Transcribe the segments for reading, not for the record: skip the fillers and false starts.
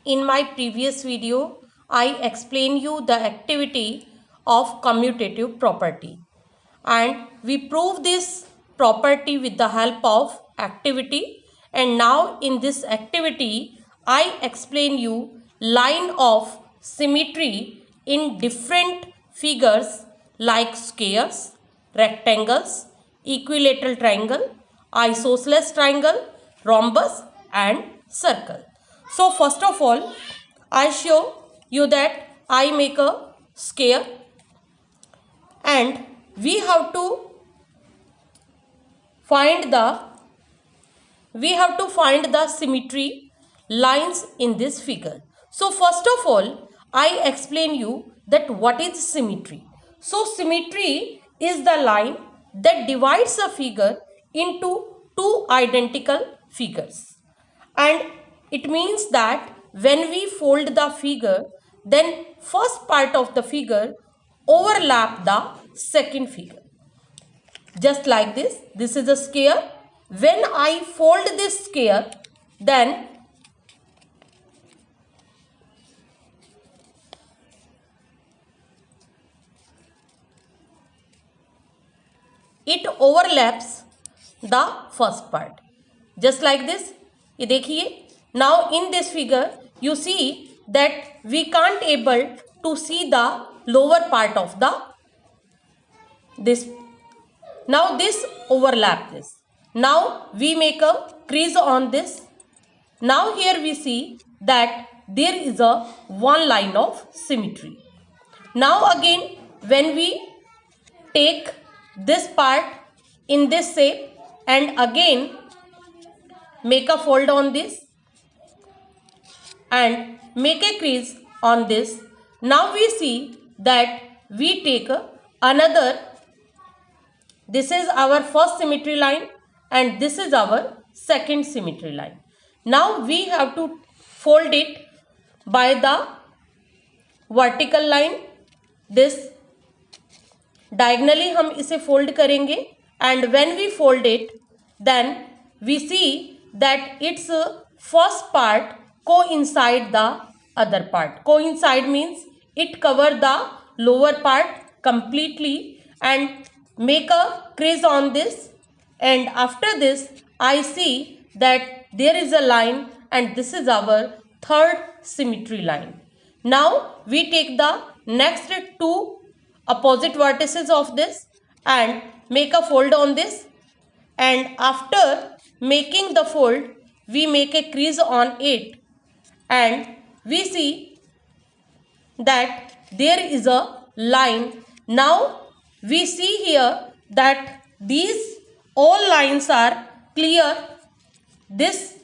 In my previous video, I explained you the activity of commutative property, and we prove this property with the help of activity. And now in this activity, I explain you line of symmetry in different figures like squares, rectangles, equilateral triangle, isosceles triangle, rhombus and circle. So first of all, I show you that I make a square and we have to find the symmetry lines in this figure. So first of all, I explain you that what is symmetry. So symmetry is the line that divides a figure into two identical figures, and it means that when we fold the figure, then first part of the figure overlap the second figure. Just like this is a square. When I fold this square, then it overlaps the first part. Just like this. ये देखिए. Now in this figure, you see that we can't able to see the lower part of the this. Now this overlap this. Now we make a crease on this. Now here we see that there is a one line of symmetry. Now again, when we take this part in this shape and again make a fold on this and make a crease on this, now we see that we take another. This is our first symmetry line and this is our second symmetry line. Now we have to fold it by the vertical line. This diagonally हम इसे fold करेंगे, and when we fold it, then we see that its first part coincide the other part. Coincide means it cover the lower part completely and make a crease on this, and after this I see that there is a line and this is our third symmetry line. Now we take the next two opposite vertices of this and make a fold on this, and after making the fold we make a crease on it and we see that there is a line. Now we see here that these all lines are clear. This,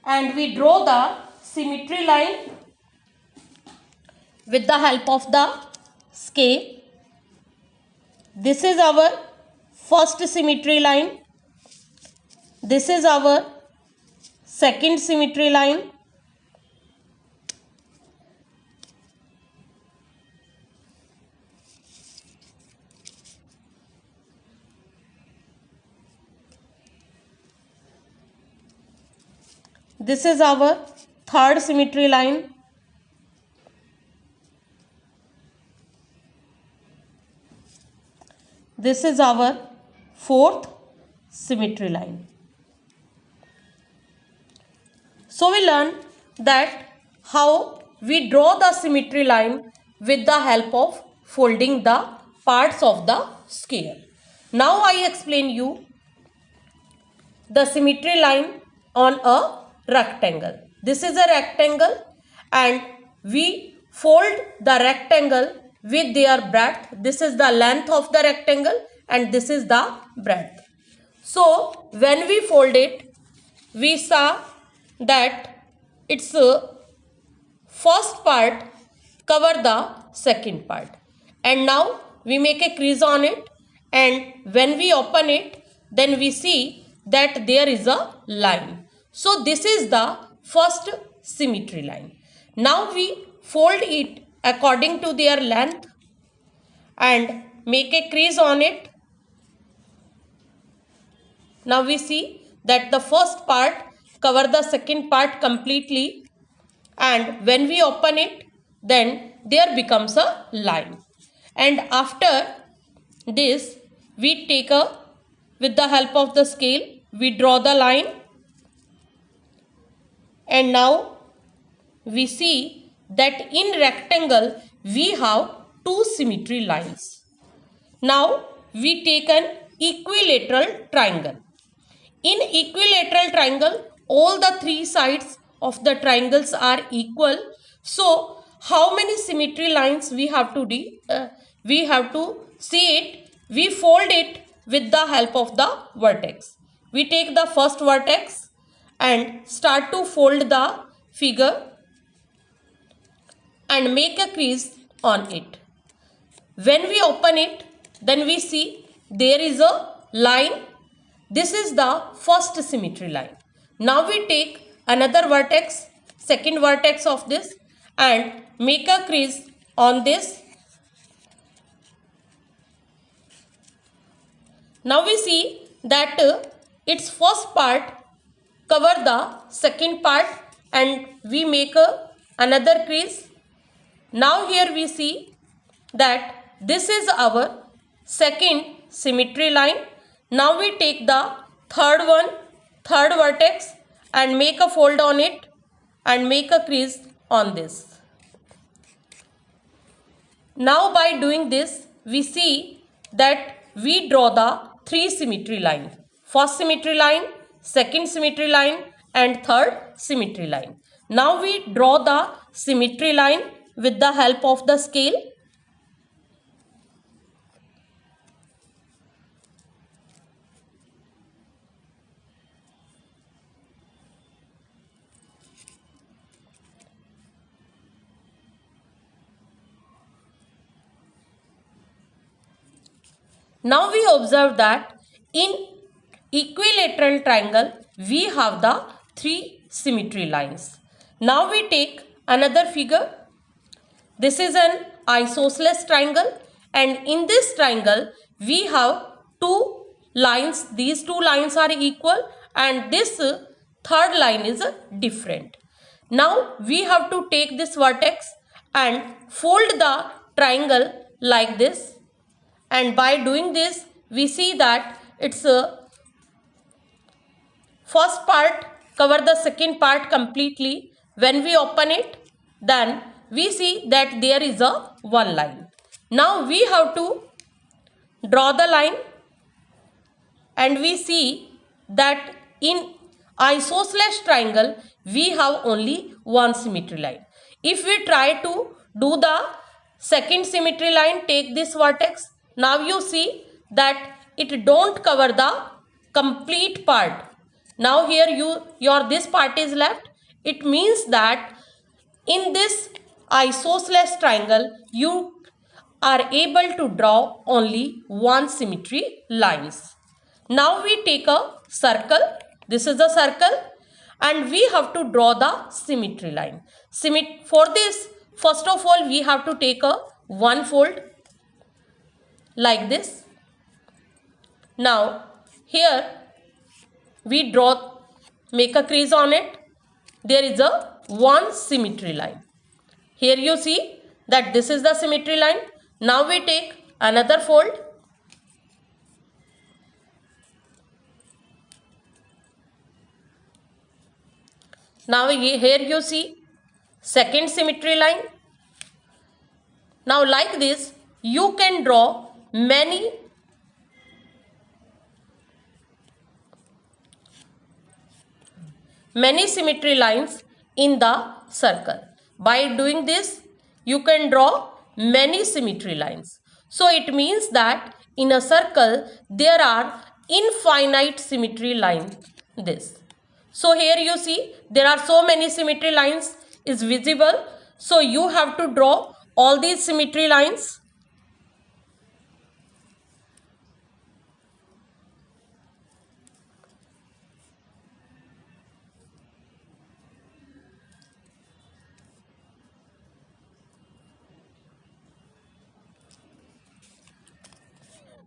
and we draw the symmetry line with the help of the scale. This is our first symmetry line. This is our second symmetry line. This is our third symmetry line. This is our fourth symmetry line. So we learn that how we draw the symmetry line with the help of folding the parts of the square. Now I explain you the symmetry line on a rectangle. This is a rectangle and we fold the rectangle with their breadth. This is the length of the rectangle and this is the breadth. So when we fold it, we saw that its first part cover the second part, and now we make a crease on it, and when we open it, then we see that there is a line. So this is the first symmetry line. Now we fold it according to their length and make a crease on it. Now we see that the first part cover the second part completely, and when we open it, then there becomes a line. And after this, we take with the help of the scale, we draw the line, and now we see that in rectangle we have two symmetry lines. Now we take an equilateral triangle. In equilateral triangle, all the three sides of the triangles are equal. So how many symmetry lines we have to see it? We fold it with the help of the vertex. We take the first vertex and start to fold the figure and make a crease on it. When we open it, then we see there is a line. This is the first symmetry line. Now we take another vertex, second vertex of this, and make a crease on this. Now we see that its first part cover the second part, and we make another crease. Now here we see that this is our second symmetry line. Now we take the third vertex and make a fold on it and make a crease on this. Now by doing this, we see that we draw the three symmetry line. First symmetry line, second symmetry line, and third symmetry line. Now we draw the symmetry line with the help of the scale. Now we observe that in equilateral triangle we have the three symmetry lines. Now we take another figure. This is an isosceles triangle, and in this triangle we have two lines. These two lines are equal and this third line is different. Now we have to take this vertex and fold the triangle like this, and by doing this we see that its first part cover the second part completely. When we open it, then we see that there is a one line. Now we have to draw the line, and we see that in isosceles triangle we have only one symmetry line. If we try to do the second symmetry line, take this vertex, now you see that it don't cover the complete part. Now here your this part is left. It means that in this isosceles triangle you are able to draw only one symmetry lines. Now we take a circle. This is a circle, and we have to draw the symmetry line. For this, first of all we have to take a one fold like this. Now here we make a crease on it. There is a one symmetry line. Here you see that this is the symmetry line. Now we take another fold. Now here you see second symmetry line. Now like this you can draw many symmetry lines in the circle. By doing this you can draw many symmetry lines. So it means that in a circle there are infinite symmetry lines. So here you see there are so many symmetry lines is visible. So you have to draw all these symmetry lines.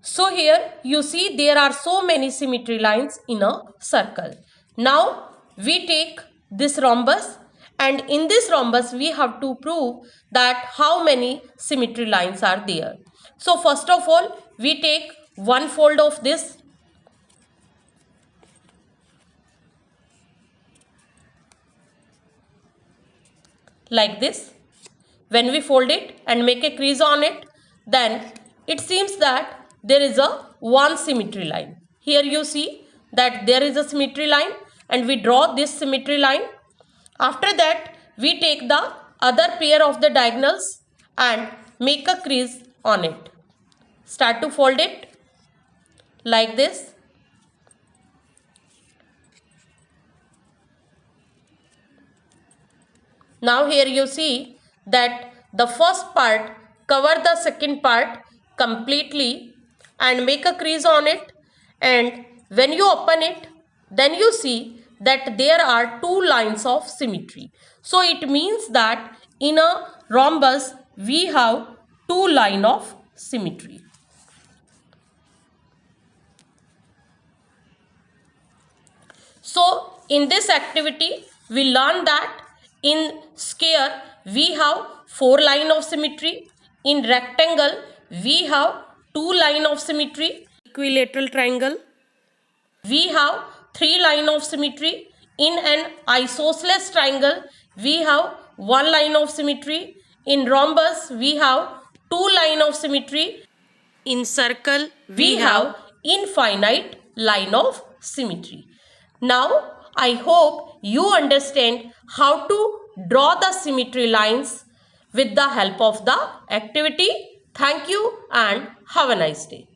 So here you see there are so many symmetry lines in a circle. Now we take this rhombus and in this rhombus we have to prove that how many symmetry lines are there. So first of all, we take one fold of this, like this. When we fold it and make a crease on it, then it seems that there is a one symmetry line. Here you see that there is a symmetry line and we draw this symmetry line. After that, we take the other pair of the diagonals and make a crease on it. Start to fold it like this. Now here you see that the first part cover the second part completely and make a crease on it, and when you open it, then you see that there are two lines of symmetry. So it means that in a rhombus we have two lines of symmetry. So in this activity we learn that in square we have four lines of symmetry. In rectangle we have two lines of symmetry. Equilateral triangle we have three lines of symmetry. In an isosceles triangle we have one line of symmetry. In rhombus we have two lines of symmetry. In circle we have infinite line of symmetry. Now I hope you understand how to draw the symmetry lines with the help of the activity. Thank you and have a nice day.